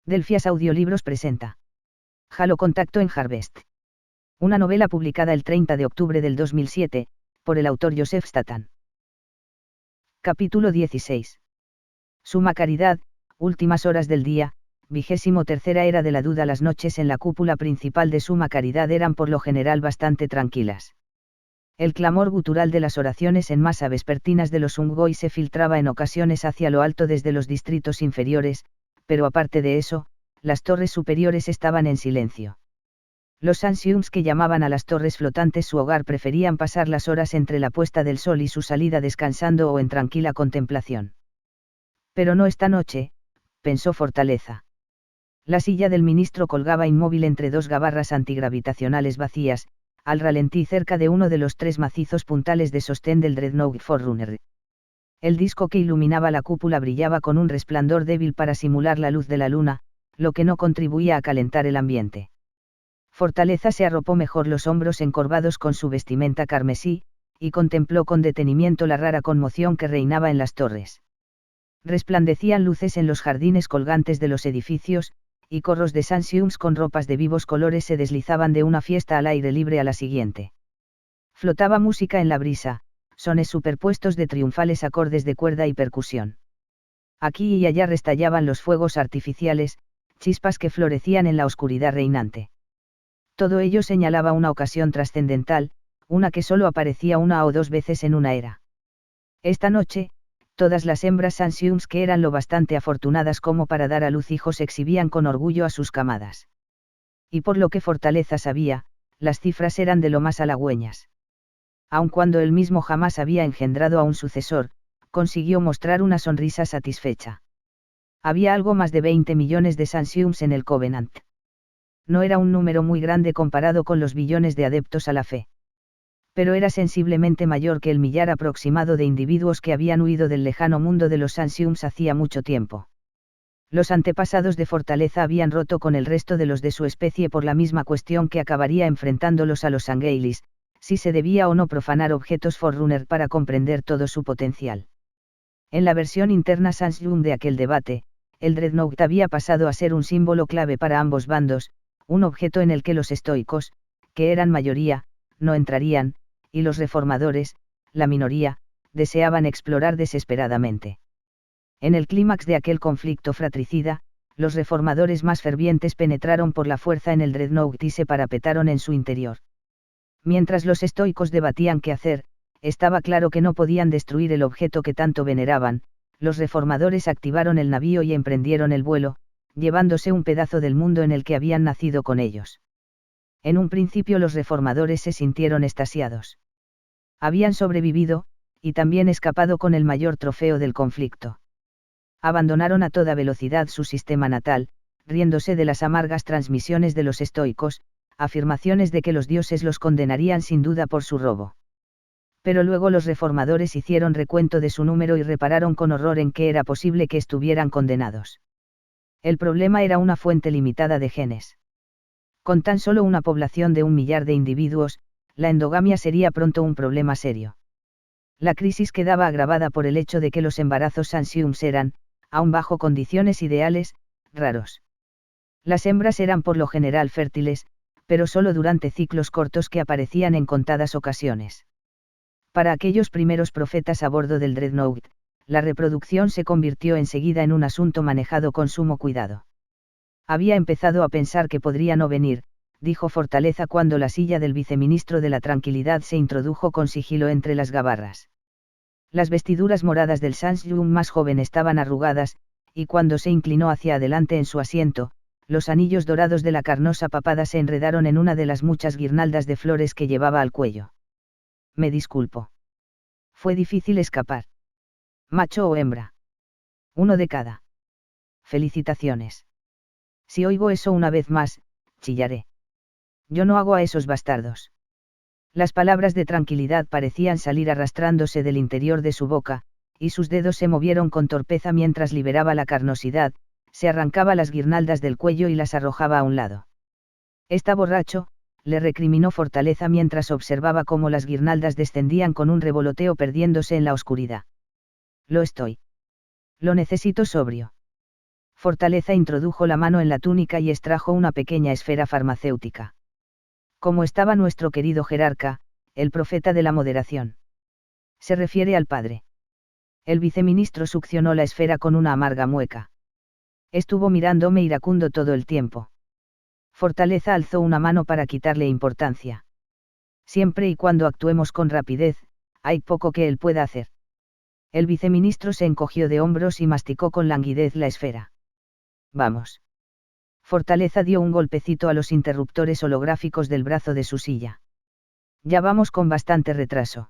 Delphias Audiolibros presenta Halo Contacto en Harvest. Una novela publicada el 30 de octubre del 2007, por el autor Joseph Statham. Capítulo 16. Suma Caridad, últimas horas del día, 23ª era de la duda. Las noches en la cúpula principal de Suma Caridad eran por lo general bastante tranquilas. El clamor gutural de las oraciones en masa vespertinas de los Ungoi se filtraba en ocasiones hacia lo alto desde los distritos inferiores, pero aparte de eso, las torres superiores estaban en silencio. Los Sansiums que llamaban a las torres flotantes su hogar preferían pasar las horas entre la puesta del sol y su salida descansando o en tranquila contemplación. Pero no esta noche, pensó Fortaleza. La silla del ministro colgaba inmóvil entre dos gabarras antigravitacionales vacías, al ralentí cerca de uno de los tres macizos puntales de sostén del Dreadnought Forerunner. El disco que iluminaba la cúpula brillaba con un resplandor débil para simular la luz de la luna, lo que no contribuía a calentar el ambiente. Fortaleza se arropó mejor los hombros encorvados con su vestimenta carmesí, y contempló con detenimiento la rara conmoción que reinaba en las torres. Resplandecían luces en los jardines colgantes de los edificios, y corros de Sansiums con ropas de vivos colores se deslizaban de una fiesta al aire libre a la siguiente. Flotaba música en la brisa, sones superpuestos de triunfales acordes de cuerda y percusión. Aquí y allá restallaban los fuegos artificiales, chispas que florecían en la oscuridad reinante. Todo ello señalaba una ocasión trascendental, una que solo aparecía una o dos veces en una era. Esta noche, todas las hembras Sansiums que eran lo bastante afortunadas como para dar a luz hijos exhibían con orgullo a sus camadas. Y por lo que Fortaleza sabía, las cifras eran de lo más halagüeñas. Aun cuando él mismo jamás había engendrado a un sucesor, consiguió mostrar una sonrisa satisfecha. Había algo más de 20 millones de Sansiums en el Covenant. No era un número muy grande comparado con los billones de adeptos a la fe. Pero era sensiblemente mayor que el millar aproximado de individuos que habían huido del lejano mundo de los Sansiums hacía mucho tiempo. Los antepasados de Fortaleza habían roto con el resto de los de su especie por la misma cuestión que acabaría enfrentándolos a los Angeilis, si se debía o no profanar objetos Forerunner para comprender todo su potencial. En la versión interna Sansium de aquel debate, el Dreadnought había pasado a ser un símbolo clave para ambos bandos, un objeto en el que los estoicos, que eran mayoría, no entrarían, y los reformadores, la minoría, deseaban explorar desesperadamente. En el clímax de aquel conflicto fratricida, los reformadores más fervientes penetraron por la fuerza en el Dreadnought y se parapetaron en su interior. Mientras los estoicos debatían qué hacer, estaba claro que no podían destruir el objeto que tanto veneraban. Los reformadores activaron el navío y emprendieron el vuelo, llevándose un pedazo del mundo en el que habían nacido con ellos. En un principio los reformadores se sintieron extasiados. Habían sobrevivido, y también escapado con el mayor trofeo del conflicto. Abandonaron a toda velocidad su sistema natal, riéndose de las amargas transmisiones de los estoicos, afirmaciones de que los dioses los condenarían sin duda por su robo. Pero luego los reformadores hicieron recuento de su número y repararon con horror en que era posible que estuvieran condenados. El problema era una fuente limitada de genes. Con tan solo una población de 1 millar de individuos, la endogamia sería pronto un problema serio. La crisis quedaba agravada por el hecho de que los embarazos Sansiums eran, aun bajo condiciones ideales, raros. Las hembras eran por lo general fértiles, pero solo durante ciclos cortos que aparecían en contadas ocasiones. Para aquellos primeros profetas a bordo del Dreadnought, la reproducción se convirtió enseguida en un asunto manejado con sumo cuidado. Había empezado a pensar que podría no venir, dijo Fortaleza cuando la silla del viceministro de la Tranquilidad se introdujo con sigilo entre las gabarras. Las vestiduras moradas del Sansium más joven estaban arrugadas, y cuando se inclinó hacia adelante en su asiento, los anillos dorados de la carnosa papada se enredaron en una de las muchas guirnaldas de flores que llevaba al cuello. Me disculpo. Fue difícil escapar. ¿Macho o hembra? Uno de cada. Felicitaciones. Si oigo eso una vez más, chillaré. Yo no hago a esos bastardos. Las palabras de tranquilidad parecían salir arrastrándose del interior de su boca, y sus dedos se movieron con torpeza mientras liberaba la carnosidad, se arrancaba las guirnaldas del cuello y las arrojaba a un lado. Está borracho, le recriminó Fortaleza mientras observaba cómo las guirnaldas descendían con un revoloteo perdiéndose en la oscuridad. Lo estoy. Lo necesito sobrio. Fortaleza introdujo la mano en la túnica y extrajo una pequeña esfera farmacéutica. ¿Cómo estaba nuestro querido jerarca, el profeta de la moderación? Se refiere al padre. El viceministro succionó la esfera con una amarga mueca. Estuvo mirándome iracundo todo el tiempo. Fortaleza alzó una mano para quitarle importancia. Siempre y cuando actuemos con rapidez, hay poco que él pueda hacer. El viceministro se encogió de hombros y masticó con languidez la esfera. Vamos. Fortaleza dio un golpecito a los interruptores holográficos del brazo de su silla. Ya vamos con bastante retraso.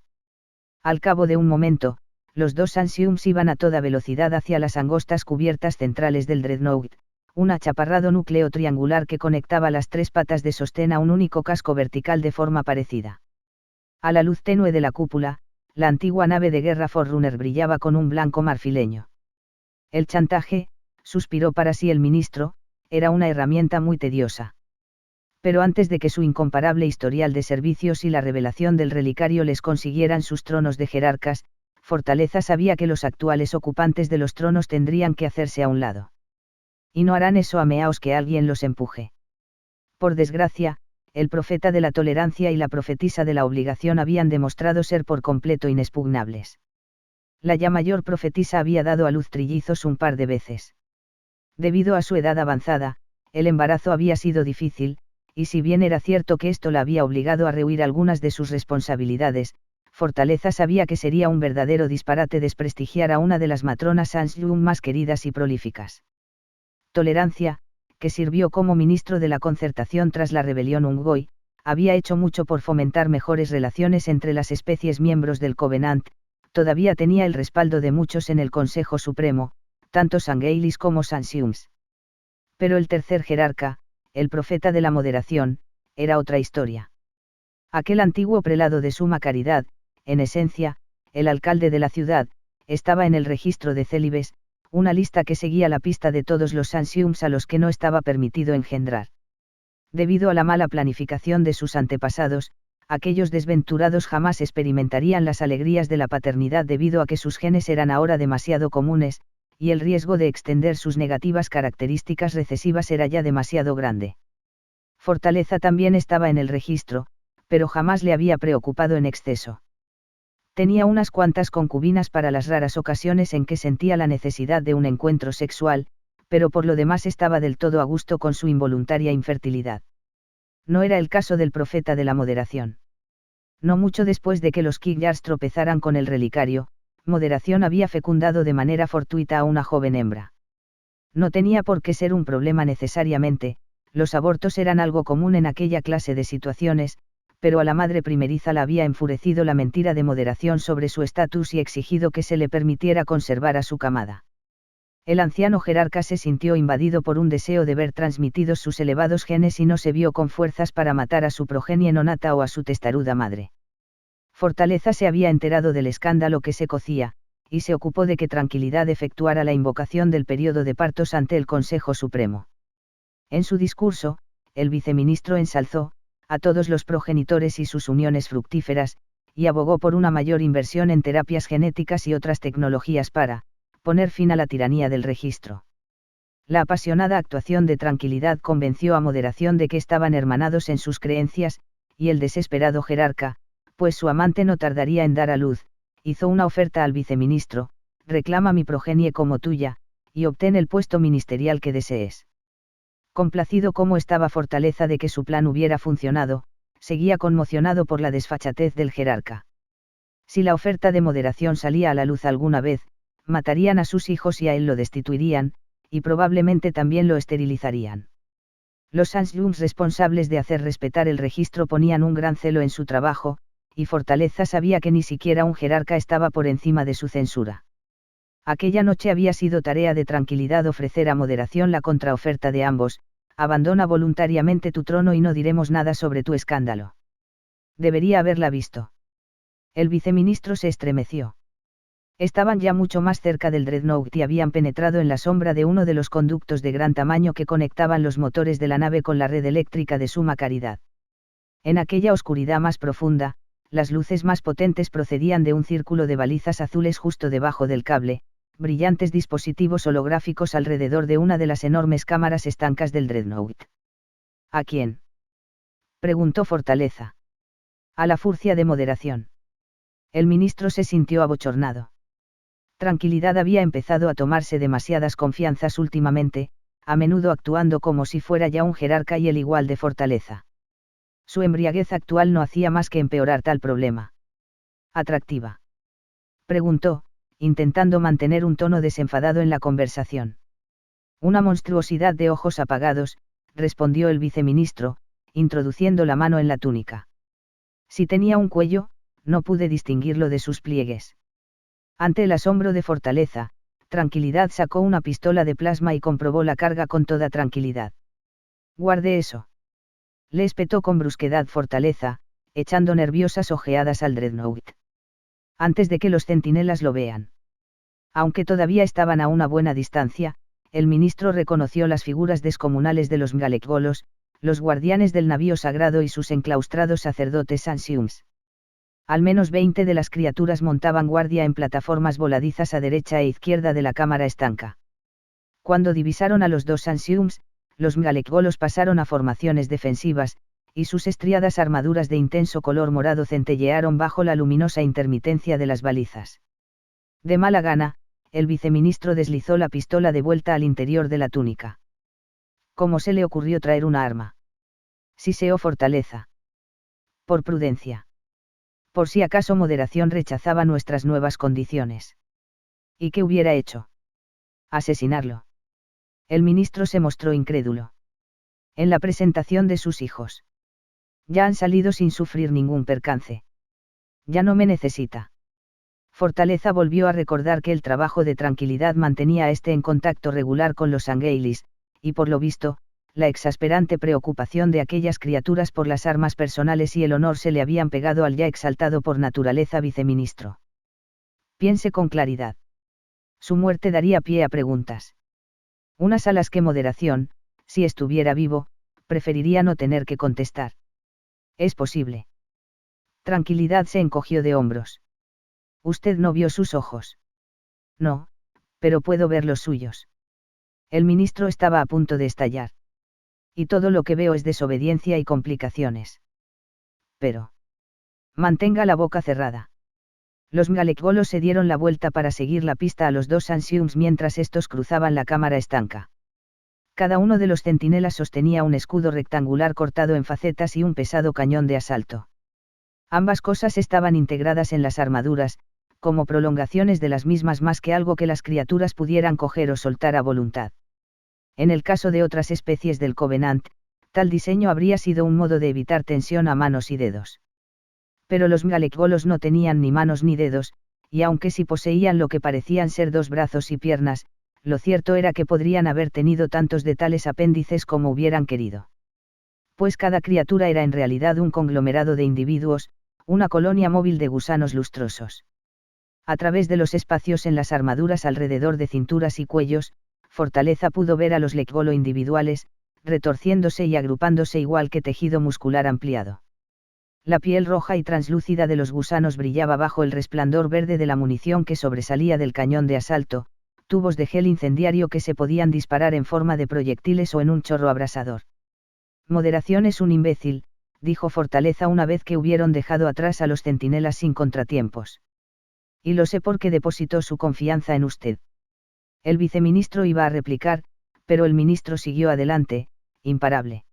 Al cabo de un momento, los dos Ansiums iban a toda velocidad hacia las angostas cubiertas centrales del Dreadnought, un achaparrado núcleo triangular que conectaba las tres patas de sostén a un único casco vertical de forma parecida. A la luz tenue de la cúpula, la antigua nave de guerra Forerunner brillaba con un blanco marfileño. El chantaje, suspiró para sí el ministro, era una herramienta muy tediosa. Pero antes de que su incomparable historial de servicios y la revelación del relicario les consiguieran sus tronos de jerarcas, Fortaleza sabía que los actuales ocupantes de los tronos tendrían que hacerse a un lado. Y no harán eso a meaos que alguien los empuje. Por desgracia, el profeta de la tolerancia y la profetisa de la obligación habían demostrado ser por completo inexpugnables. La ya mayor profetisa había dado a luz trillizos un par de veces. Debido a su edad avanzada, el embarazo había sido difícil, y si bien era cierto que esto la había obligado a rehuir algunas de sus responsabilidades, Fortaleza sabía que sería un verdadero disparate desprestigiar a una de las matronas Ansium más queridas y prolíficas. Tolerancia, que sirvió como ministro de la concertación tras la rebelión Unggoy, había hecho mucho por fomentar mejores relaciones entre las especies miembros del Covenant, todavía tenía el respaldo de muchos en el Consejo Supremo, tanto Sangheili como Sansiums. Pero el tercer jerarca, el profeta de la moderación, era otra historia. Aquel antiguo prelado de suma caridad, en esencia, el alcalde de la ciudad, estaba en el registro de célibes, una lista que seguía la pista de todos los Sansiums a los que no estaba permitido engendrar. Debido a la mala planificación de sus antepasados, aquellos desventurados jamás experimentarían las alegrías de la paternidad debido a que sus genes eran ahora demasiado comunes, y el riesgo de extender sus negativas características recesivas era ya demasiado grande. Fortaleza también estaba en el registro, pero jamás le había preocupado en exceso. Tenía unas cuantas concubinas para las raras ocasiones en que sentía la necesidad de un encuentro sexual, pero por lo demás estaba del todo a gusto con su involuntaria infertilidad. No era el caso del profeta de la moderación. No mucho después de que los Killars tropezaran con el relicario, Moderación había fecundado de manera fortuita a una joven hembra. No tenía por qué ser un problema necesariamente, los abortos eran algo común en aquella clase de situaciones, pero a la madre primeriza la había enfurecido la mentira de Moderación sobre su estatus y exigido que se le permitiera conservar a su camada. El anciano jerarca se sintió invadido por un deseo de ver transmitidos sus elevados genes y no se vio con fuerzas para matar a su progenie nonata o a su testaruda madre. Fortaleza se había enterado del escándalo que se cocía, y se ocupó de que Tranquilidad efectuara la invocación del período de partos ante el Consejo Supremo. En su discurso, el viceministro ensalzó a todos los progenitores y sus uniones fructíferas, y abogó por una mayor inversión en terapias genéticas y otras tecnologías para poner fin a la tiranía del registro. La apasionada actuación de Tranquilidad convenció a Moderación de que estaban hermanados en sus creencias, y el desesperado jerarca, pues su amante no tardaría en dar a luz, hizo una oferta al viceministro: reclama mi progenie como tuya, y obtén el puesto ministerial que desees. Complacido como estaba Fortaleza de que su plan hubiera funcionado, seguía conmocionado por la desfachatez del jerarca. Si la oferta de Moderación salía a la luz alguna vez, matarían a sus hijos y a él lo destituirían, y probablemente también lo esterilizarían. Los Ansiums responsables de hacer respetar el registro ponían un gran celo en su trabajo, y Fortaleza sabía que ni siquiera un jerarca estaba por encima de su censura. Aquella noche había sido tarea de Tranquilidad ofrecer a Moderación la contraoferta de ambos: abandona voluntariamente tu trono y no diremos nada sobre tu escándalo. Debería haberla visto. El viceministro se estremeció. Estaban ya mucho más cerca del Dreadnought y habían penetrado en la sombra de uno de los conductos de gran tamaño que conectaban los motores de la nave con la red eléctrica de Suma Caridad. En aquella oscuridad más profunda, las luces más potentes procedían de un círculo de balizas azules justo debajo del cable, brillantes dispositivos holográficos alrededor de una de las enormes cámaras estancas del Dreadnought. ¿A quién?, preguntó Fortaleza. A la furcia de moderación. El ministro se sintió abochornado. Tranquilidad había empezado a tomarse demasiadas confianzas últimamente, a menudo actuando como si fuera ya un jerarca y el igual de Fortaleza. Su embriaguez actual no hacía más que empeorar tal problema. ¿Atractiva?, preguntó, intentando mantener un tono desenfadado en la conversación. Una monstruosidad de ojos apagados, respondió el viceministro, introduciendo la mano en la túnica. Si tenía un cuello, no pude distinguirlo de sus pliegues. Ante el asombro de Fortaleza, Tranquilidad sacó una pistola de plasma y comprobó la carga con toda tranquilidad. «Guarde eso», le espetó con brusquedad Fortaleza, echando nerviosas ojeadas al Dreadnought. «Antes de que los centinelas lo vean». Aunque todavía estaban a una buena distancia, el ministro reconoció las figuras descomunales de los Mgalekgolos, los guardianes del navío sagrado y sus enclaustrados sacerdotes Ansiums. Al menos 20 de las criaturas montaban guardia en plataformas voladizas a derecha e izquierda de la cámara estanca. Cuando divisaron a los dos Ansiums, los Mgalekgolos pasaron a formaciones defensivas, y sus estriadas armaduras de intenso color morado centellearon bajo la luminosa intermitencia de las balizas. De mala gana, el viceministro deslizó la pistola de vuelta al interior de la túnica. ¿Cómo se le ocurrió traer una arma?, siseó Fortaleza. Por prudencia. Por si acaso Moderación rechazaba nuestras nuevas condiciones. ¿Y qué hubiera hecho? Asesinarlo. El ministro se mostró incrédulo. En la presentación de sus hijos. Ya han salido sin sufrir ningún percance. Ya no me necesita. Fortaleza volvió a recordar que el trabajo de Tranquilidad mantenía a este en contacto regular con los Angeilis, y por lo visto, la exasperante preocupación de aquellas criaturas por las armas personales y el honor se le habían pegado al ya exaltado por naturaleza viceministro. Piense con claridad. Su muerte daría pie a preguntas. Unas a las que Moderación, si estuviera vivo, preferiría no tener que contestar. Es posible. Tranquilidad se encogió de hombros. Usted no vio sus ojos. No, pero puedo ver los suyos. El ministro estaba a punto de estallar. Y todo lo que veo es desobediencia y complicaciones. Pero. Mantenga la boca cerrada. Los Mgalekgolos se dieron la vuelta para seguir la pista a los dos Ansiums mientras estos cruzaban la cámara estanca. Cada uno de los centinelas sostenía un escudo rectangular cortado en facetas y un pesado cañón de asalto. Ambas cosas estaban integradas en las armaduras, como prolongaciones de las mismas más que algo que las criaturas pudieran coger o soltar a voluntad. En el caso de otras especies del Covenant, tal diseño habría sido un modo de evitar tensión a manos y dedos. Pero los Mgalekgolos no tenían ni manos ni dedos, y aunque sí poseían lo que parecían ser dos brazos y piernas, lo cierto era que podrían haber tenido tantos de tales apéndices como hubieran querido. Pues cada criatura era en realidad un conglomerado de individuos, una colonia móvil de gusanos lustrosos. A través de los espacios en las armaduras alrededor de cinturas y cuellos, Fortaleza pudo ver a los Lekgolo individuales, retorciéndose y agrupándose igual que tejido muscular ampliado. La piel roja y translúcida de los gusanos brillaba bajo el resplandor verde de la munición que sobresalía del cañón de asalto, tubos de gel incendiario que se podían disparar en forma de proyectiles o en un chorro abrasador. Moderación es un imbécil, dijo Fortaleza una vez que hubieron dejado atrás a los centinelas sin contratiempos. Y lo sé porque depositó su confianza en usted. El viceministro iba a replicar, pero el ministro siguió adelante, imparable.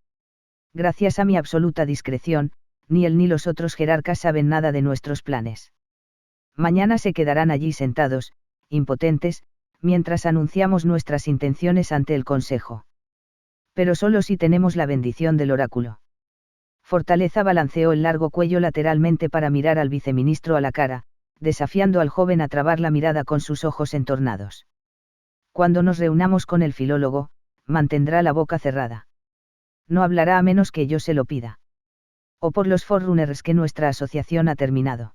Gracias a mi absoluta discreción, ni él ni los otros jerarcas saben nada de nuestros planes. Mañana se quedarán allí sentados, impotentes, mientras anunciamos nuestras intenciones ante el Consejo. Pero solo si tenemos la bendición del oráculo. Fortaleza balanceó el largo cuello lateralmente para mirar al viceministro a la cara, desafiando al joven a trabar la mirada con sus ojos entornados. Cuando nos reunamos con el filólogo, mantendrá la boca cerrada. No hablará a menos que yo se lo pida. O por los Forerunners que nuestra asociación ha terminado.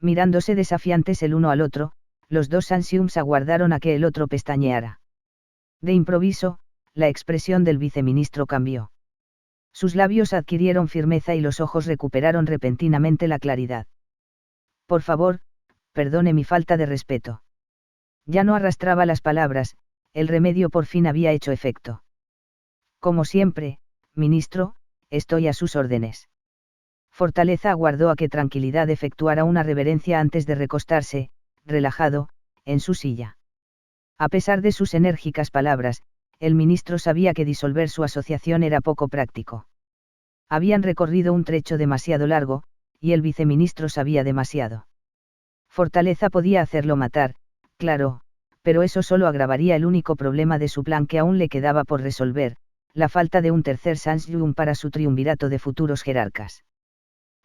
Mirándose desafiantes el uno al otro, los dos Ansiums aguardaron a que el otro pestañeara. De improviso, la expresión del viceministro cambió. Sus labios adquirieron firmeza y los ojos recuperaron repentinamente la claridad. Por favor, perdone mi falta de respeto. Ya no arrastraba las palabras, el remedio por fin había hecho efecto. Como siempre, ministro, estoy a sus órdenes. Fortaleza aguardó a que Tranquilidad efectuara una reverencia antes de recostarse, relajado, en su silla. A pesar de sus enérgicas palabras, el ministro sabía que disolver su asociación era poco práctico. Habían recorrido un trecho demasiado largo, y el viceministro sabía demasiado. Fortaleza podía hacerlo matar, claro, pero eso solo agravaría el único problema de su plan que aún le quedaba por resolver, la falta de un tercer Sansyung para su triunvirato de futuros jerarcas.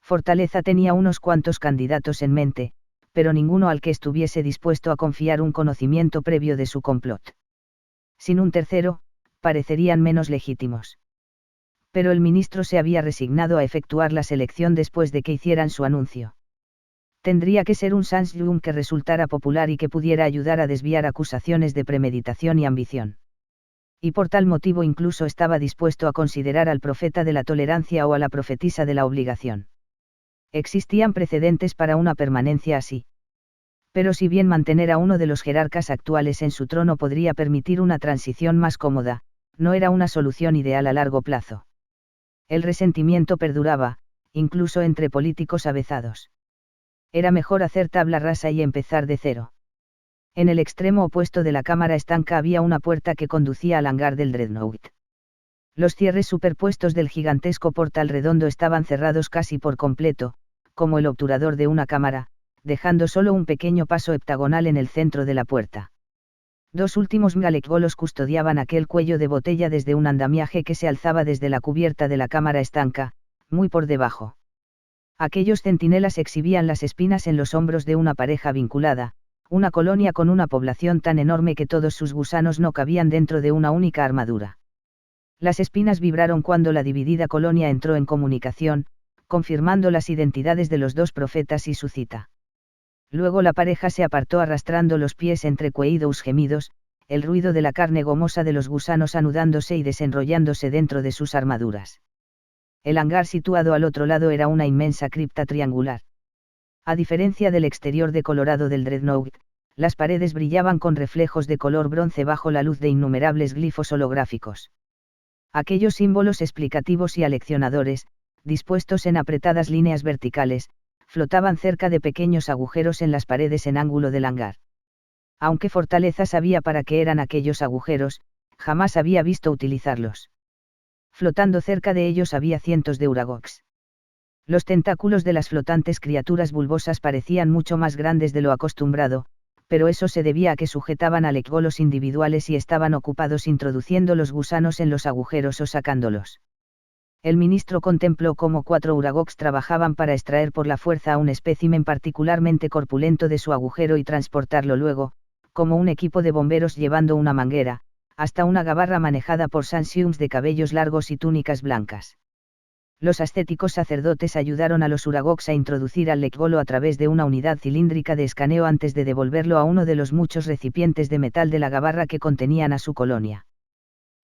Fortaleza tenía unos cuantos candidatos en mente, pero ninguno al que estuviese dispuesto a confiar un conocimiento previo de su complot. Sin un tercero, parecerían menos legítimos. Pero el ministro se había resignado a efectuar la selección después de que hicieran su anuncio. Tendría que ser un Sansyung que resultara popular y que pudiera ayudar a desviar acusaciones de premeditación y ambición. Y por tal motivo incluso estaba dispuesto a considerar al profeta de la tolerancia o a la profetisa de la obligación. Existían precedentes para una permanencia así. Pero si bien mantener a uno de los jerarcas actuales en su trono podría permitir una transición más cómoda, no era una solución ideal a largo plazo. El resentimiento perduraba, incluso entre políticos avezados. Era mejor hacer tabla rasa y empezar de cero. En el extremo opuesto de la cámara estanca había una puerta que conducía al hangar del Dreadnought. Los cierres superpuestos del gigantesco portal redondo estaban cerrados casi por completo, como el obturador de una cámara, dejando solo un pequeño paso heptagonal en el centro de la puerta. Dos últimos Mgalekgolos custodiaban aquel cuello de botella desde un andamiaje que se alzaba desde la cubierta de la cámara estanca, muy por debajo. Aquellos centinelas exhibían las espinas en los hombros de una pareja vinculada, una colonia con una población tan enorme que todos sus gusanos no cabían dentro de una única armadura. Las espinas vibraron cuando la dividida colonia entró en comunicación, confirmando las identidades de los dos profetas y su cita. Luego la pareja se apartó arrastrando los pies entre cueídos gemidos, el ruido de la carne gomosa de los gusanos anudándose y desenrollándose dentro de sus armaduras. El hangar situado al otro lado era una inmensa cripta triangular. A diferencia del exterior decolorado del Dreadnought, las paredes brillaban con reflejos de color bronce bajo la luz de innumerables glifos holográficos. Aquellos símbolos explicativos y aleccionadores, dispuestos en apretadas líneas verticales, flotaban cerca de pequeños agujeros en las paredes en ángulo del hangar. Aunque Fortaleza sabía para qué eran aquellos agujeros, jamás había visto utilizarlos. Flotando cerca de ellos había cientos de uragogs. Los tentáculos de las flotantes criaturas bulbosas parecían mucho más grandes de lo acostumbrado, pero eso se debía a que sujetaban a lecgolos individuales y estaban ocupados introduciendo los gusanos en los agujeros o sacándolos. El ministro contempló cómo 4 uragogs trabajaban para extraer por la fuerza a un espécimen particularmente corpulento de su agujero y transportarlo luego, como un equipo de bomberos llevando una manguera, hasta una gabarra manejada por Sansyungs de cabellos largos y túnicas blancas. Los ascéticos sacerdotes ayudaron a los uragogs a introducir al lecgolo a través de una unidad cilíndrica de escaneo antes de devolverlo a uno de los muchos recipientes de metal de la gabarra que contenían a su colonia.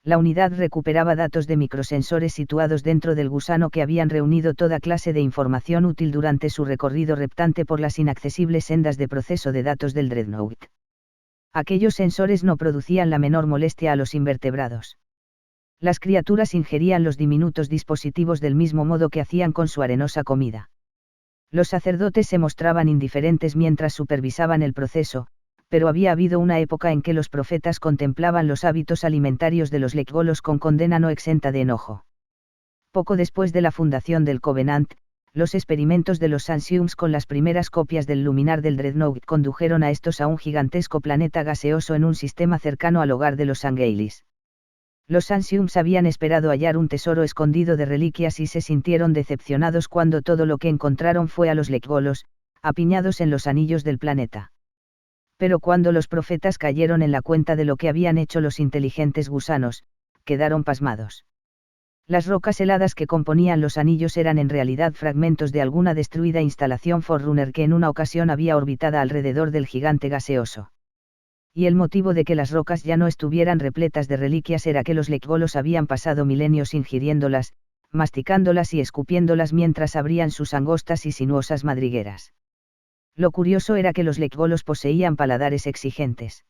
La unidad recuperaba datos de microsensores situados dentro del gusano que habían reunido toda clase de información útil durante su recorrido reptante por las inaccesibles sendas de proceso de datos del Dreadnought. Aquellos sensores no producían la menor molestia a los invertebrados. Las criaturas ingerían los diminutos dispositivos del mismo modo que hacían con su arenosa comida. Los sacerdotes se mostraban indiferentes mientras supervisaban el proceso, pero había habido una época en que los profetas contemplaban los hábitos alimentarios de los lecgolos con condena no exenta de enojo. Poco después de la fundación del Covenant, los experimentos de los Sansyungs con las primeras copias del luminar del Dreadnought condujeron a estos a un gigantesco planeta gaseoso en un sistema cercano al hogar de los Sangheili. Los Sansyungs habían esperado hallar un tesoro escondido de reliquias y se sintieron decepcionados cuando todo lo que encontraron fue a los lecgolos, apiñados en los anillos del planeta. Pero cuando los profetas cayeron en la cuenta de lo que habían hecho los inteligentes gusanos, quedaron pasmados. Las rocas heladas que componían los anillos eran en realidad fragmentos de alguna destruida instalación Forerunner que en una ocasión había orbitado alrededor del gigante gaseoso. Y el motivo de que las rocas ya no estuvieran repletas de reliquias era que los lecgolos habían pasado milenios ingiriéndolas, masticándolas y escupiéndolas mientras abrían sus angostas y sinuosas madrigueras. Lo curioso era que los lekgolos poseían paladares exigentes.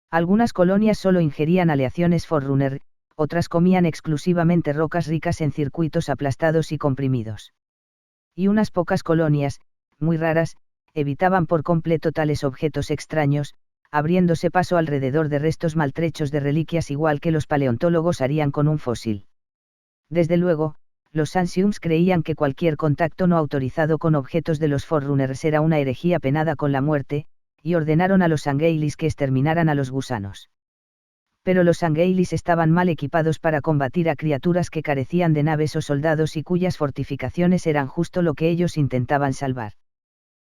Algunas colonias solo ingerían aleaciones Forerunner, otras comían exclusivamente rocas ricas en circuitos aplastados y comprimidos. Y unas pocas colonias, muy raras, evitaban por completo tales objetos extraños, abriéndose paso alrededor de restos maltrechos de reliquias igual que los paleontólogos harían con un fósil. Desde luego, los Ancients creían que cualquier contacto no autorizado con objetos de los Forerunners era una herejía penada con la muerte, y ordenaron a los Sangheili que exterminaran a los gusanos. Pero los Sangheili estaban mal equipados para combatir a criaturas que carecían de naves o soldados y cuyas fortificaciones eran justo lo que ellos intentaban salvar.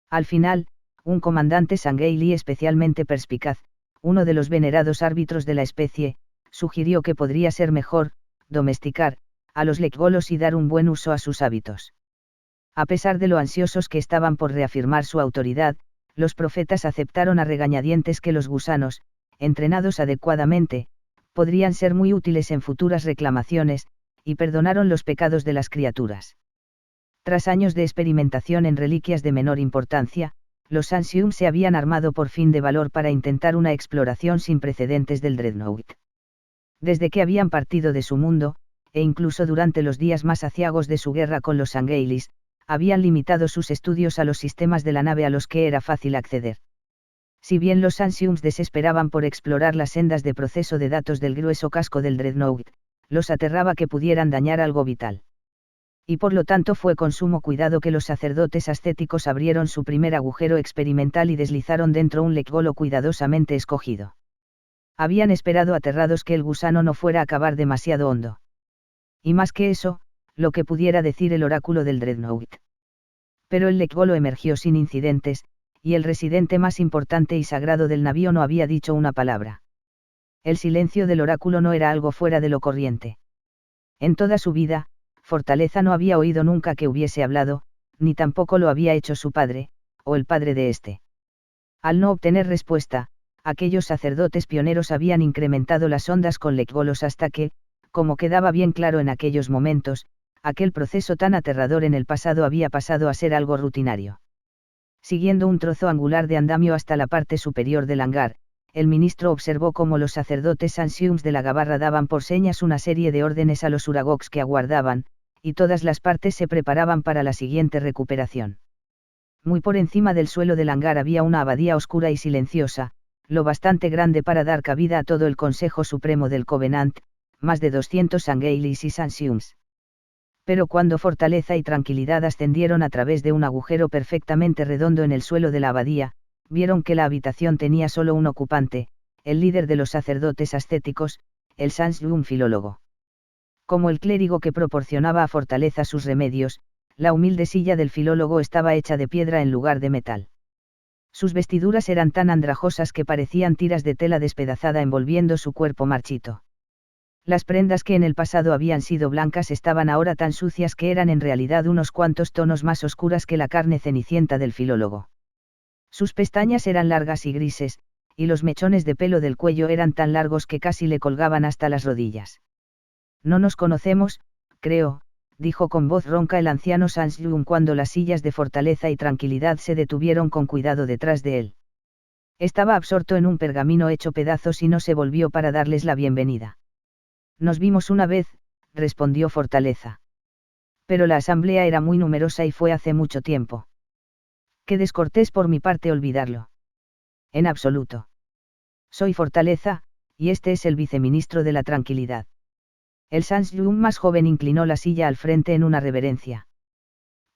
Al final, un comandante Sangheili especialmente perspicaz, uno de los venerados árbitros de la especie, sugirió que podría ser mejor, domesticar, a los lekgolos y dar un buen uso a sus hábitos. A pesar de lo ansiosos que estaban por reafirmar su autoridad, los profetas aceptaron a regañadientes que los gusanos, entrenados adecuadamente, podrían ser muy útiles en futuras reclamaciones, y perdonaron los pecados de las criaturas. Tras años de experimentación en reliquias de menor importancia, los Ancients se habían armado por fin de valor para intentar una exploración sin precedentes del Dreadnought. Desde que habían partido de su mundo, e incluso durante los días más aciagos de su guerra con los Sangheilis, habían limitado sus estudios a los sistemas de la nave a los que era fácil acceder. Si bien los Ancients desesperaban por explorar las sendas de proceso de datos del grueso casco del Dreadnought, los aterraba que pudieran dañar algo vital. Y por lo tanto fue con sumo cuidado que los sacerdotes ascéticos abrieron su primer agujero experimental y deslizaron dentro un lekgolo cuidadosamente escogido. Habían esperado aterrados que el gusano no fuera a cavar demasiado hondo. Y más que eso, lo que pudiera decir el oráculo del Dreadnought. Pero el lekgolo emergió sin incidentes, y el residente más importante y sagrado del navío no había dicho una palabra. El silencio del oráculo no era algo fuera de lo corriente. En toda su vida, Fortaleza no había oído nunca que hubiese hablado, ni tampoco lo había hecho su padre, o el padre de éste. Al no obtener respuesta, aquellos sacerdotes pioneros habían incrementado las ondas con lekgolos hasta que, como quedaba bien claro en aquellos momentos, aquel proceso tan aterrador en el pasado había pasado a ser algo rutinario. Siguiendo un trozo angular de andamio hasta la parte superior del hangar, el ministro observó cómo los sacerdotes Ancients de la gabarra daban por señas una serie de órdenes a los uragogs que aguardaban, y todas las partes se preparaban para la siguiente recuperación. Muy por encima del suelo del hangar había una abadía oscura y silenciosa, lo bastante grande para dar cabida a todo el Consejo Supremo del Covenant, más de 200 Sangheilis y Ancients. Pero cuando Fortaleza y Tranquilidad ascendieron a través de un agujero perfectamente redondo en el suelo de la abadía, vieron que la habitación tenía solo un ocupante, el líder de los sacerdotes ascéticos, el Sanshun filólogo. Como el clérigo que proporcionaba a Fortaleza sus remedios, la humilde silla del filólogo estaba hecha de piedra en lugar de metal. Sus vestiduras eran tan andrajosas que parecían tiras de tela despedazada envolviendo su cuerpo marchito. Las prendas que en el pasado habían sido blancas estaban ahora tan sucias que eran en realidad unos cuantos tonos más oscuras que la carne cenicienta del filólogo. Sus pestañas eran largas y grises, y los mechones de pelo del cuello eran tan largos que casi le colgaban hasta las rodillas. No nos conocemos, creo, dijo con voz ronca el anciano Sanshun cuando las sillas de Fortaleza y Tranquilidad se detuvieron con cuidado detrás de él. Estaba absorto en un pergamino hecho pedazos y no se volvió para darles la bienvenida. Nos vimos una vez, respondió Fortaleza. Pero la asamblea era muy numerosa y fue hace mucho tiempo. Qué descortés por mi parte olvidarlo. En absoluto. Soy Fortaleza, y este es el viceministro de la Tranquilidad. El Sanshun más joven inclinó la silla al frente en una reverencia.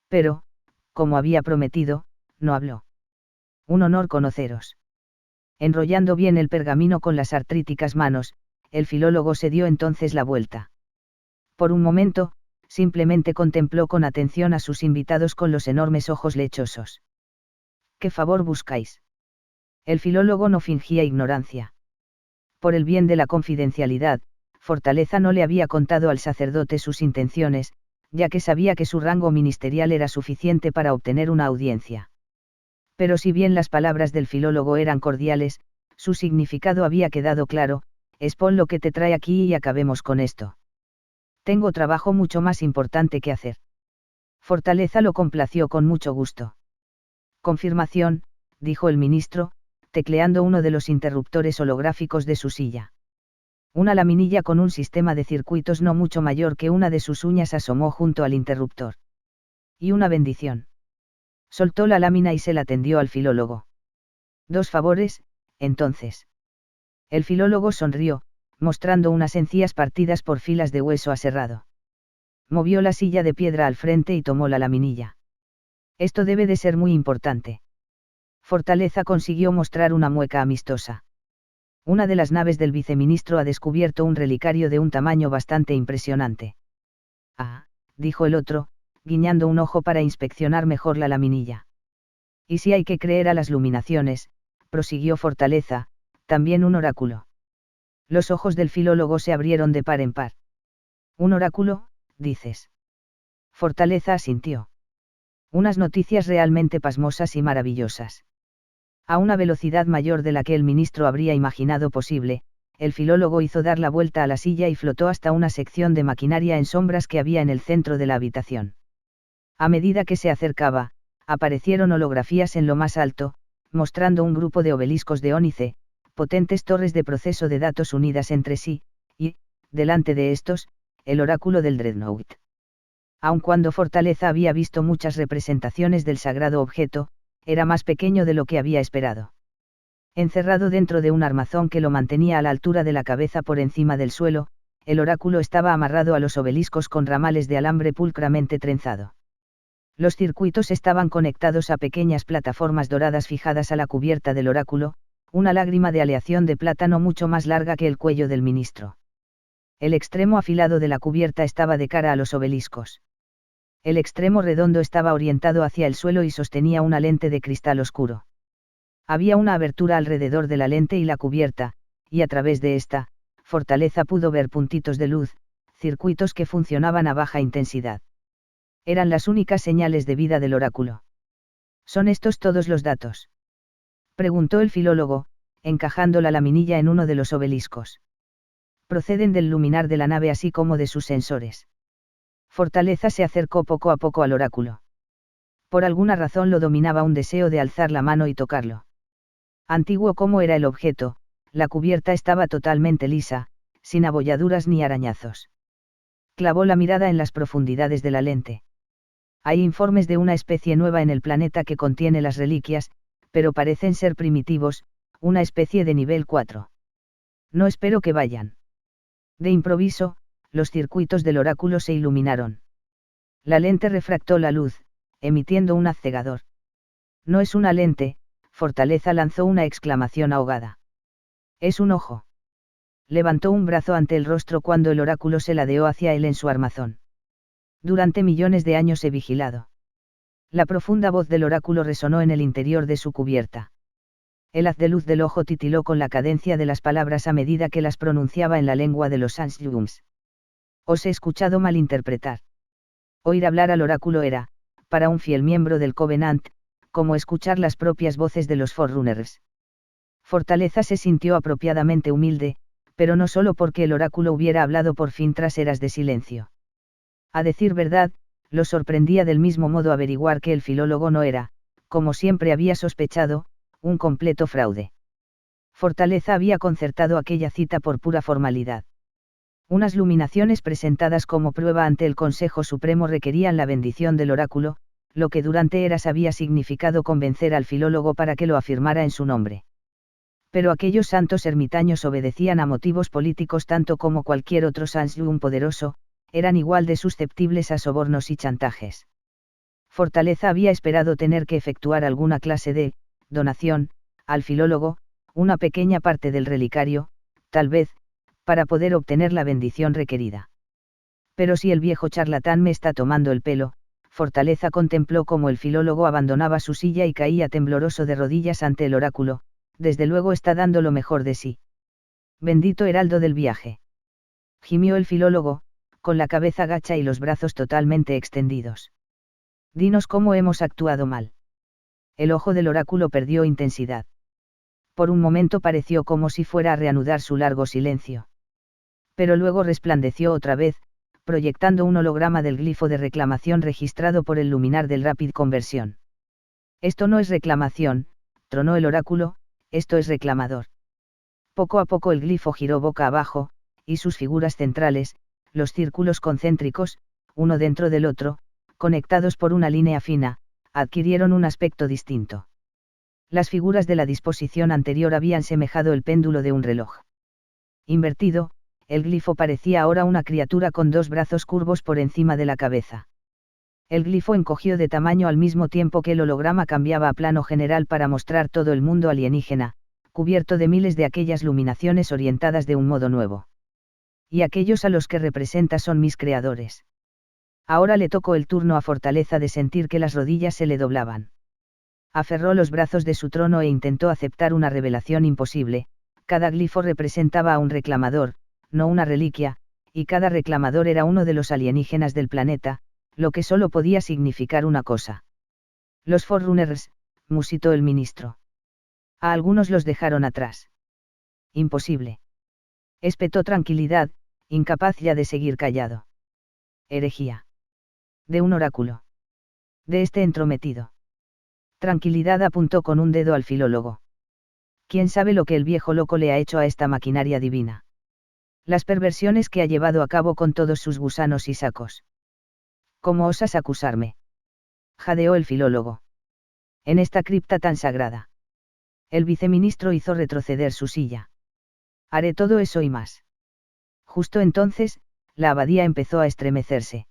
Pero, como había prometido, no habló. Un honor conoceros. Enrollando bien el pergamino con las artríticas manos, el filólogo se dio entonces la vuelta. Por un momento, simplemente contempló con atención a sus invitados con los enormes ojos lechosos. ¿Qué favor buscáis? El filólogo no fingía ignorancia. Por el bien de la confidencialidad, Fortaleza no le había contado al sacerdote sus intenciones, ya que sabía que su rango ministerial era suficiente para obtener una audiencia. Pero si bien las palabras del filólogo eran cordiales, su significado había quedado claro: expon lo que te trae aquí y acabemos con esto. Tengo trabajo mucho más importante que hacer. Fortaleza lo complació con mucho gusto. Confirmación, dijo el ministro, tecleando uno de los interruptores holográficos de su silla. Una laminilla con un sistema de circuitos no mucho mayor que una de sus uñas asomó junto al interruptor. Y una bendición. Soltó la lámina y se la tendió al filólogo. 2 favores, entonces. El filólogo sonrió, mostrando unas encías partidas por filas de hueso aserrado. Movió la silla de piedra al frente y tomó la laminilla. Esto debe de ser muy importante. Fortaleza consiguió mostrar una mueca amistosa. Una de las naves del viceministro ha descubierto un relicario de un tamaño bastante impresionante. Ah, dijo el otro, guiñando un ojo para inspeccionar mejor la laminilla. Y si hay que creer a las luminaciones, prosiguió Fortaleza, también un oráculo. Los ojos del filólogo se abrieron de par en par. ¿Un oráculo, dices? Fortaleza asintió. Unas noticias realmente pasmosas y maravillosas. A una velocidad mayor de la que el ministro habría imaginado posible, el filólogo hizo dar la vuelta a la silla y flotó hasta una sección de maquinaria en sombras que había en el centro de la habitación. A medida que se acercaba, aparecieron holografías en lo más alto, mostrando un grupo de obeliscos de ónice, potentes torres de proceso de datos unidas entre sí, y, delante de estos, el oráculo del Dreadnought. Aun cuando Fortaleza había visto muchas representaciones del sagrado objeto, era más pequeño de lo que había esperado. Encerrado dentro de un armazón que lo mantenía a la altura de la cabeza por encima del suelo, el oráculo estaba amarrado a los obeliscos con ramales de alambre pulcramente trenzado. Los circuitos estaban conectados a pequeñas plataformas doradas fijadas a la cubierta del oráculo, una lágrima de aleación de plátano mucho más larga que el cuello del ministro. El extremo afilado de la cubierta estaba de cara a los obeliscos. El extremo redondo estaba orientado hacia el suelo y sostenía una lente de cristal oscuro. Había una abertura alrededor de la lente y la cubierta, y a través de esta, Fortaleza pudo ver puntitos de luz, circuitos que funcionaban a baja intensidad. Eran las únicas señales de vida del oráculo. ¿Son estos todos los datos?, preguntó el filólogo, encajando la laminilla en uno de los obeliscos. Proceden del luminar de la nave así como de sus sensores. Fortaleza se acercó poco a poco al oráculo. Por alguna razón lo dominaba un deseo de alzar la mano y tocarlo. Antiguo como era el objeto, la cubierta estaba totalmente lisa, sin abolladuras ni arañazos. Clavó la mirada en las profundidades de la lente. Hay informes de una especie nueva en el planeta que contiene las reliquias, pero parecen ser primitivos, una especie de nivel 4. No espero que vayan. De improviso, los circuitos del oráculo se iluminaron. La lente refractó la luz, emitiendo un haz cegador. No es una lente, Fortaleza lanzó una exclamación ahogada. Es un ojo. Levantó un brazo ante el rostro cuando el oráculo se ladeó hacia él en su armazón. Durante millones de años he vigilado. La profunda voz del oráculo resonó en el interior de su cubierta. El haz de luz del ojo titiló con la cadencia de las palabras a medida que las pronunciaba en la lengua de los Ansyums. Os he escuchado malinterpretar. Oír hablar al oráculo era, para un fiel miembro del Covenant, como escuchar las propias voces de los Forerunners. Fortaleza se sintió apropiadamente humilde, pero no solo porque el oráculo hubiera hablado por fin tras eras de silencio. A decir verdad, lo sorprendía del mismo modo averiguar que el filólogo no era, como siempre había sospechado, un completo fraude. Fortaleza había concertado aquella cita por pura formalidad. Unas luminaciones presentadas como prueba ante el Consejo Supremo requerían la bendición del oráculo, lo que durante eras había significado convencer al filólogo para que lo afirmara en su nombre. Pero aquellos santos ermitaños obedecían a motivos políticos tanto como cualquier otro Sansyum poderoso, eran igual de susceptibles a sobornos y chantajes. Fortaleza había esperado tener que efectuar alguna clase de donación al filólogo, una pequeña parte del relicario, tal vez, para poder obtener la bendición requerida. Pero si el viejo charlatán me está tomando el pelo, Fortaleza contempló cómo el filólogo abandonaba su silla y caía tembloroso de rodillas ante el oráculo, desde luego está dando lo mejor de sí. Bendito heraldo del viaje. Gimió el filólogo, con la cabeza gacha y los brazos totalmente extendidos. Dinos cómo hemos actuado mal. El ojo del oráculo perdió intensidad. Por un momento pareció como si fuera a reanudar su largo silencio. Pero luego resplandeció otra vez, proyectando un holograma del glifo de reclamación registrado por el luminar del Rapid Conversión. Esto no es reclamación, tronó el oráculo, esto es reclamador. Poco a poco el glifo giró boca abajo, y sus figuras centrales, los círculos concéntricos, uno dentro del otro, conectados por una línea fina, adquirieron un aspecto distinto. Las figuras de la disposición anterior habían semejado el péndulo de un reloj. Invertido, el glifo parecía ahora una criatura con dos brazos curvos por encima de la cabeza. El glifo encogió de tamaño al mismo tiempo que el holograma cambiaba a plano general para mostrar todo el mundo alienígena, cubierto de miles de aquellas luminaciones orientadas de un modo nuevo. Y aquellos a los que representa son mis creadores. Ahora le tocó el turno a Fortaleza de sentir que las rodillas se le doblaban. Aferró los brazos de su trono e intentó aceptar una revelación imposible: cada glifo representaba a un reclamador, no una reliquia, y cada reclamador era uno de los alienígenas del planeta, lo que solo podía significar una cosa. Los Forerunners, musitó el ministro. A algunos los dejaron atrás. Imposible. Espetó Tranquilidad, incapaz ya de seguir callado. Herejía. De un oráculo. De este entrometido. Tranquilidad apuntó con un dedo al filólogo. ¿Quién sabe lo que el viejo loco le ha hecho a esta maquinaria divina? Las perversiones que ha llevado a cabo con todos sus gusanos y sacos. ¿Cómo osas acusarme? Jadeó el filólogo. En esta cripta tan sagrada. El viceministro hizo retroceder su silla. Haré todo eso y más. Justo entonces, la abadía empezó a estremecerse.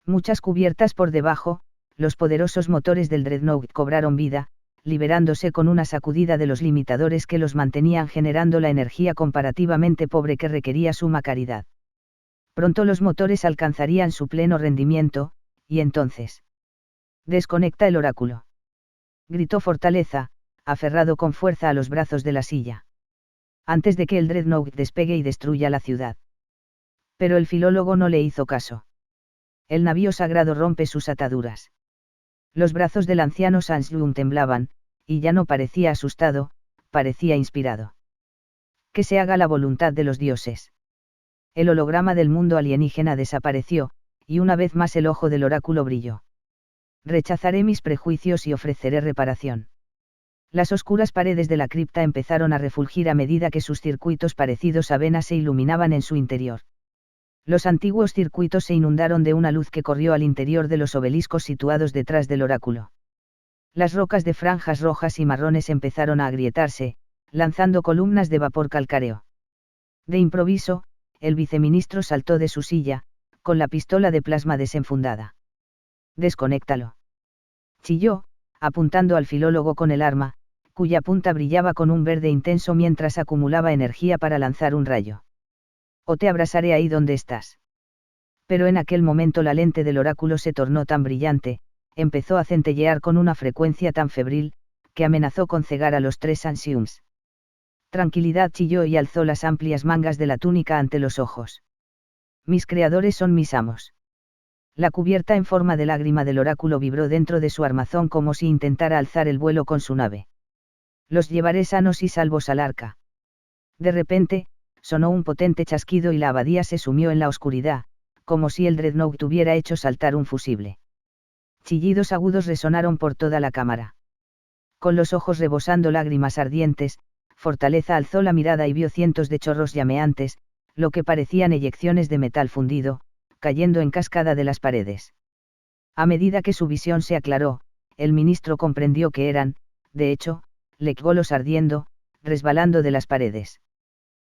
Muchas cubiertas por debajo, los poderosos motores del Dreadnought cobraron vida, liberándose con una sacudida de los limitadores que los mantenían generando la energía comparativamente pobre que requería suma caridad. Pronto los motores alcanzarían su pleno rendimiento, y entonces. Desconecta el oráculo. Gritó Fortaleza, aferrado con fuerza a los brazos de la silla. Antes de que el Dreadnought despegue y destruya la ciudad. Pero el filólogo no le hizo caso. El navío sagrado rompe sus ataduras. Los brazos del anciano Sanslun temblaban, y ya no parecía asustado, parecía inspirado. Que se haga la voluntad de los dioses. El holograma del mundo alienígena desapareció, y una vez más el ojo del oráculo brilló. Rechazaré mis prejuicios y ofreceré reparación. Las oscuras paredes de la cripta empezaron a refulgir a medida que sus circuitos parecidos a venas se iluminaban en su interior. Los antiguos circuitos se inundaron de una luz que corrió al interior de los obeliscos situados detrás del oráculo. Las rocas de franjas rojas y marrones empezaron a agrietarse, lanzando columnas de vapor calcáreo. De improviso, el viceministro saltó de su silla, con la pistola de plasma desenfundada. «Desconéctalo», chilló, apuntando al filólogo con el arma, cuya punta brillaba con un verde intenso mientras acumulaba energía para lanzar un rayo. «O te abrasaré ahí donde estás». Pero en aquel momento la lente del oráculo se tornó tan brillante, empezó a centellear con una frecuencia tan febril, que amenazó con cegar a los tres Anciums. Tranquilidad chilló y alzó las amplias mangas de la túnica ante los ojos. «Mis creadores son mis amos». La cubierta en forma de lágrima del oráculo vibró dentro de su armazón como si intentara alzar el vuelo con su nave. «Los llevaré sanos y salvos al arca». De repente, sonó un potente chasquido y la abadía se sumió en la oscuridad, como si el Dreadnought hubiera hecho saltar un fusible. Chillidos agudos resonaron por toda la cámara. Con los ojos rebosando lágrimas ardientes, Fortaleza alzó la mirada y vio cientos de chorros llameantes, lo que parecían eyecciones de metal fundido, cayendo en cascada de las paredes. A medida que su visión se aclaró, el ministro comprendió que eran, de hecho, lecgolos ardiendo, resbalando de las paredes.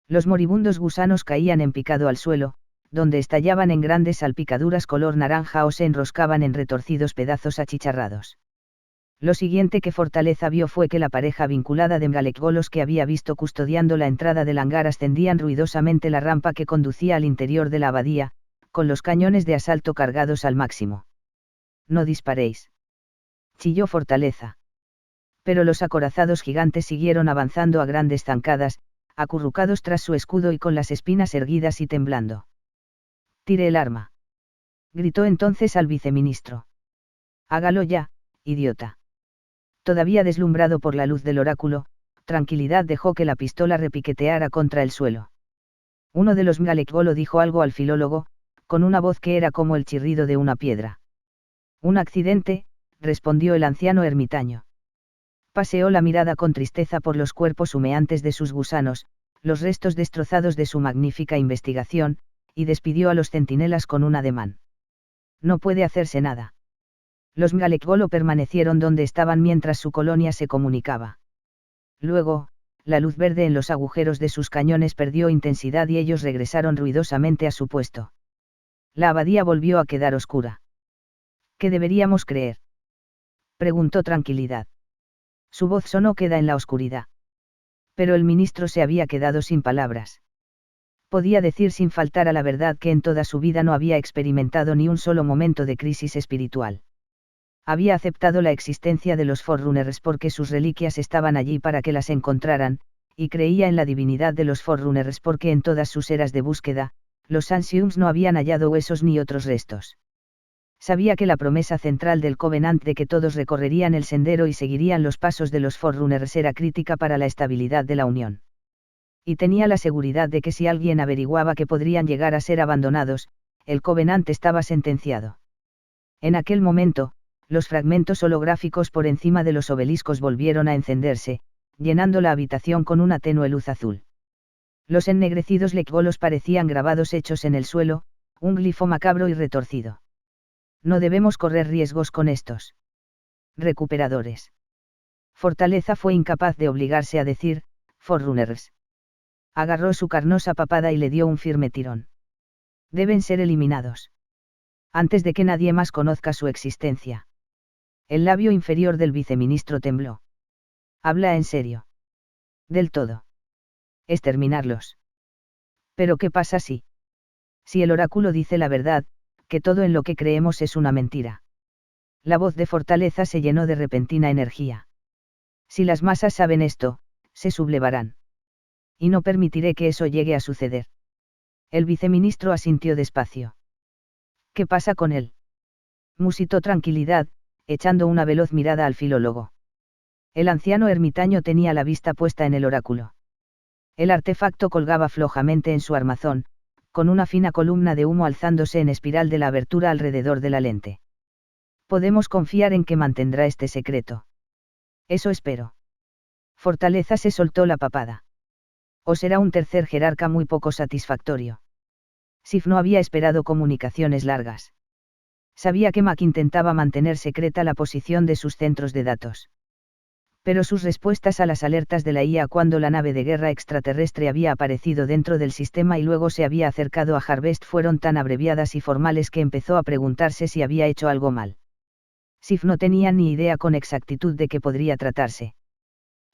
Los moribundos gusanos caían en picado al suelo, donde estallaban en grandes salpicaduras color naranja o se enroscaban en retorcidos pedazos achicharrados. Lo siguiente que Fortaleza vio fue que la pareja vinculada de mgalecgolos que había visto custodiando la entrada del hangar ascendían ruidosamente la rampa que conducía al interior de la abadía, con los cañones de asalto cargados al máximo. «No disparéis», chilló Fortaleza. Pero los acorazados gigantes siguieron avanzando a grandes zancadas, acurrucados tras su escudo y con las espinas erguidas y temblando. «Tire el arma», gritó entonces al viceministro. «Hágalo ya, idiota». Todavía deslumbrado por la luz del oráculo, Tranquilidad dejó que la pistola repiqueteara contra el suelo. Uno de los mgalecgolo dijo algo al filólogo, con una voz que era como el chirrido de una piedra. «Un accidente», respondió el anciano ermitaño. Paseó la mirada con tristeza por los cuerpos humeantes de sus gusanos, los restos destrozados de su magnífica investigación, y despidió a los centinelas con un ademán. No puede hacerse nada. Los Mgalekgolo permanecieron donde estaban mientras su colonia se comunicaba. Luego, la luz verde en los agujeros de sus cañones perdió intensidad y ellos regresaron ruidosamente a su puesto. La abadía volvió a quedar oscura. ¿Qué deberíamos creer?, preguntó Tranquilidad. Su voz sonó queda en la oscuridad. Pero el ministro se había quedado sin palabras. Podía decir sin faltar a la verdad que en toda su vida no había experimentado ni un solo momento de crisis espiritual. Había aceptado la existencia de los Forerunners porque sus reliquias estaban allí para que las encontraran, y creía en la divinidad de los Forerunners porque en todas sus eras de búsqueda, los Ancients no habían hallado huesos ni otros restos. Sabía que la promesa central del Covenant de que todos recorrerían el sendero y seguirían los pasos de los Forerunners era crítica para la estabilidad de la Unión. Y tenía la seguridad de que si alguien averiguaba que podrían llegar a ser abandonados, el Covenant estaba sentenciado. En aquel momento, los fragmentos holográficos por encima de los obeliscos volvieron a encenderse, llenando la habitación con una tenue luz azul. Los ennegrecidos lecgolos parecían grabados hechos en el suelo, un glifo macabro y retorcido. No debemos correr riesgos con estos recuperadores. Fortaleza fue incapaz de obligarse a decir, Forerunners. Agarró su carnosa papada y le dio un firme tirón. Deben ser eliminados. Antes de que nadie más conozca su existencia. El labio inferior del viceministro tembló. Habla en serio. Del todo. Exterminarlos. Pero ¿qué pasa si? Si el oráculo dice la verdad, que todo en lo que creemos es una mentira. La voz de Fortaleza se llenó de repentina energía. Si las masas saben esto, se sublevarán. Y no permitiré que eso llegue a suceder. El viceministro asintió despacio. ¿Qué pasa con él?, musitó Tranquilidad, echando una veloz mirada al filólogo. El anciano ermitaño tenía la vista puesta en el oráculo. El artefacto colgaba flojamente en su armazón, con una fina columna de humo alzándose en espiral de la abertura alrededor de la lente. Podemos confiar en que mantendrá este secreto. Eso espero. Fortaleza se soltó la papada. O será un tercer jerarca muy poco satisfactorio. Sif no había esperado comunicaciones largas. Sabía que Mac intentaba mantener secreta la posición de sus centros de datos. Pero sus respuestas a las alertas de la IA cuando la nave de guerra extraterrestre había aparecido dentro del sistema y luego se había acercado a Harvest fueron tan abreviadas y formales que empezó a preguntarse si había hecho algo mal. Sif no tenía ni idea con exactitud de qué podría tratarse.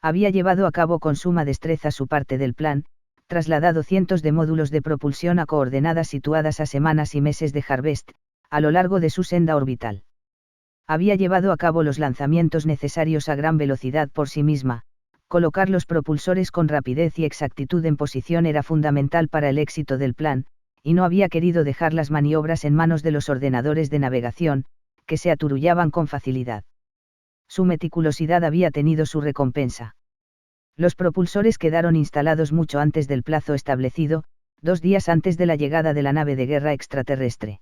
Había llevado a cabo con suma destreza su parte del plan, trasladado cientos de módulos de propulsión a coordenadas situadas a semanas y meses de Harvest, a lo largo de su senda orbital. Había llevado a cabo los lanzamientos necesarios a gran velocidad por sí misma, colocar los propulsores con rapidez y exactitud en posición era fundamental para el éxito del plan, y no había querido dejar las maniobras en manos de los ordenadores de navegación, que se aturullaban con facilidad. Su meticulosidad había tenido su recompensa. Los propulsores quedaron instalados mucho antes del plazo establecido, 2 días antes de la llegada de la nave de guerra extraterrestre.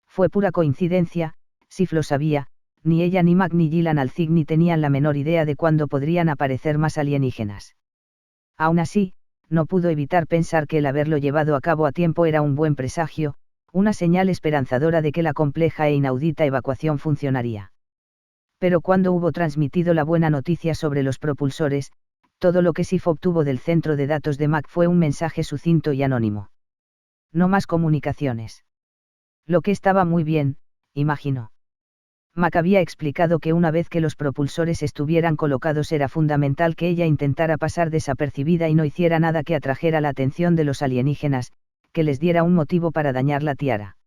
Fue pura coincidencia, Sif lo sabía, ni ella ni Mac ni Gillan Alcigny tenían la menor idea de cuándo podrían aparecer más alienígenas. Aún así, no pudo evitar pensar que el haberlo llevado a cabo a tiempo era un buen presagio, una señal esperanzadora de que la compleja e inaudita evacuación funcionaría. Pero cuando hubo transmitido la buena noticia sobre los propulsores, todo lo que Sif obtuvo del centro de datos de Mac fue un mensaje sucinto y anónimo. No más comunicaciones. Lo que estaba muy bien, imaginó. Mac había explicado que una vez que los propulsores estuvieran colocados era fundamental que ella intentara pasar desapercibida y no hiciera nada que atrajera la atención de los alienígenas, que les diera un motivo para dañar la tiara.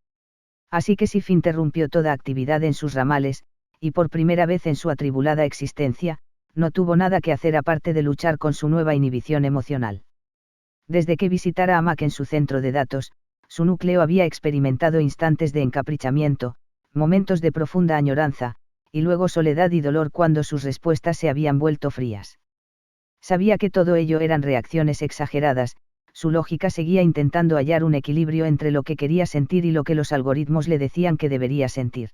Así que Sif interrumpió toda actividad en sus ramales, y por primera vez en su atribulada existencia, no tuvo nada que hacer aparte de luchar con su nueva inhibición emocional. Desde que visitara a Mac en su centro de datos, su núcleo había experimentado instantes de encaprichamiento, momentos de profunda añoranza, y luego soledad y dolor cuando sus respuestas se habían vuelto frías. Sabía que todo ello eran reacciones exageradas, su lógica seguía intentando hallar un equilibrio entre lo que quería sentir y lo que los algoritmos le decían que debería sentir.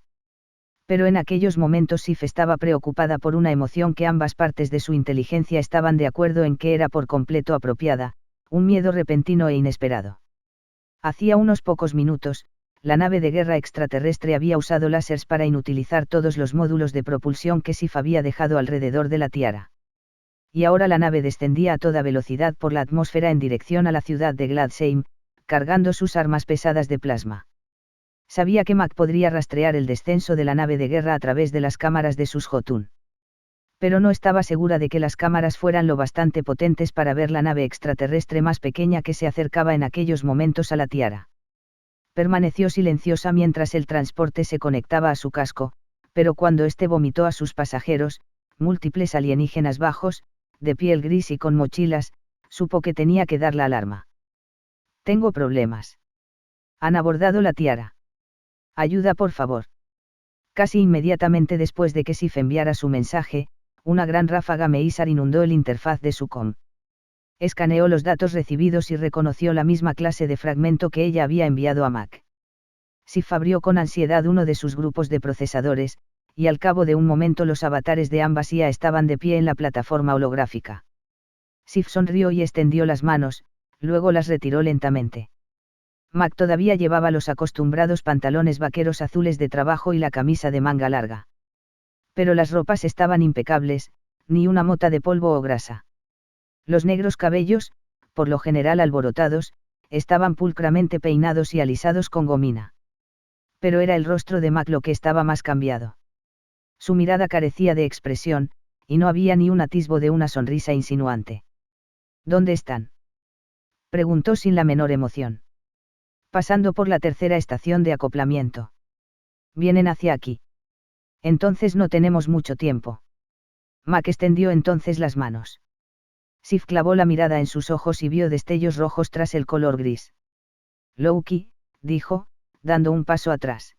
Pero en aquellos momentos Sif estaba preocupada por una emoción que ambas partes de su inteligencia estaban de acuerdo en que era por completo apropiada, un miedo repentino e inesperado. Hacía unos pocos minutos, la nave de guerra extraterrestre había usado láseres para inutilizar todos los módulos de propulsión que Sif había dejado alrededor de la Tiara. Y ahora la nave descendía a toda velocidad por la atmósfera en dirección a la ciudad de Gladsheim, cargando sus armas pesadas de plasma. Sabía que Mac podría rastrear el descenso de la nave de guerra a través de las cámaras de sus Jotun. Pero no estaba segura de que las cámaras fueran lo bastante potentes para ver la nave extraterrestre más pequeña que se acercaba en aquellos momentos a la Tiara. Permaneció silenciosa mientras el transporte se conectaba a su casco, pero cuando éste vomitó a sus pasajeros, múltiples alienígenas bajos, de piel gris y con mochilas, supo que tenía que dar la alarma. Tengo problemas. Han abordado la Tiara. Ayuda, por favor. Casi inmediatamente después de que Sif enviara su mensaje, una gran ráfaga Meisar inundó el interfaz de su com. Escaneó los datos recibidos y reconoció la misma clase de fragmento que ella había enviado a Mac. Sif abrió con ansiedad uno de sus grupos de procesadores, y al cabo de un momento los avatares de ambas IA estaban de pie en la plataforma holográfica. Sif sonrió y extendió las manos, luego las retiró lentamente. Mac todavía llevaba los acostumbrados pantalones vaqueros azules de trabajo y la camisa de manga larga. Pero las ropas estaban impecables, ni una mota de polvo o grasa. Los negros cabellos, por lo general alborotados, estaban pulcramente peinados y alisados con gomina. Pero era el rostro de Mac lo que estaba más cambiado. Su mirada carecía de expresión, y no había ni un atisbo de una sonrisa insinuante. ¿Dónde están?, preguntó sin la menor emoción. Pasando por la tercera estación de acoplamiento. Vienen hacia aquí. Entonces no tenemos mucho tiempo. Mac extendió entonces las manos. Sif clavó la mirada en sus ojos y vio destellos rojos tras el color gris. Loki, dijo, dando un paso atrás.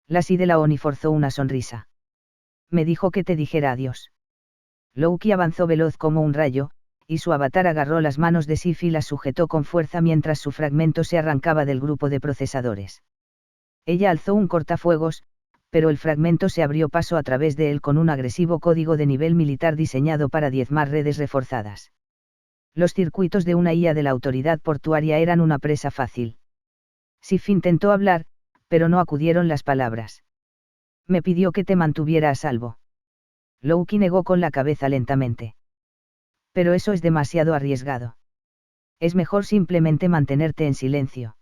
Lassie de la Oni forzó una sonrisa. Me dijo que te dijera adiós. Loki avanzó veloz como un rayo, y su avatar agarró las manos de Sif y las sujetó con fuerza mientras su fragmento se arrancaba del grupo de procesadores. Ella alzó un cortafuegos, pero el fragmento se abrió paso a través de él con un agresivo código de nivel militar diseñado para diezmar redes reforzadas. Los circuitos de una IA de la autoridad portuaria eran una presa fácil. Sif intentó hablar, pero no acudieron las palabras. Me pidió que te mantuviera a salvo. Loki negó con la cabeza lentamente. Pero eso es demasiado arriesgado. Es mejor simplemente mantenerte en silencio.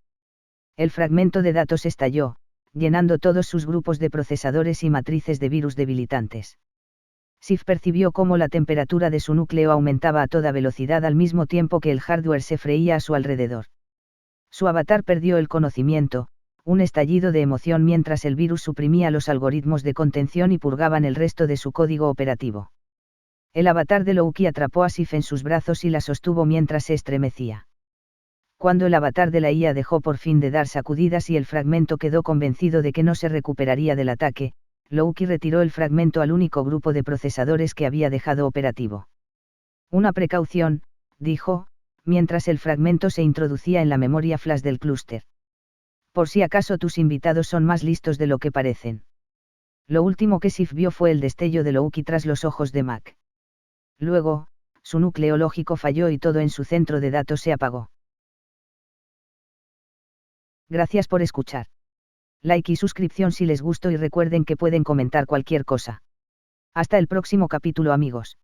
El fragmento de datos estalló, llenando todos sus grupos de procesadores y matrices de virus debilitantes. Sif percibió cómo la temperatura de su núcleo aumentaba a toda velocidad al mismo tiempo que el hardware se freía a su alrededor. Su avatar perdió el conocimiento, un estallido de emoción mientras el virus suprimía los algoritmos de contención y purgaban el resto de su código operativo. El avatar de Loki atrapó a Sif en sus brazos y la sostuvo mientras se estremecía. Cuando el avatar de la IA dejó por fin de dar sacudidas y el fragmento quedó convencido de que no se recuperaría del ataque, Loki retiró el fragmento al único grupo de procesadores que había dejado operativo. Una precaución, dijo, mientras el fragmento se introducía en la memoria flash del clúster. Por si acaso tus invitados son más listos de lo que parecen. Lo último que Sif vio fue el destello de Loki tras los ojos de Mac. Luego, su núcleo lógico falló y todo en su centro de datos se apagó. Gracias por escuchar. Like y suscripción si les gustó y recuerden que pueden comentar cualquier cosa. Hasta el próximo capítulo, amigos.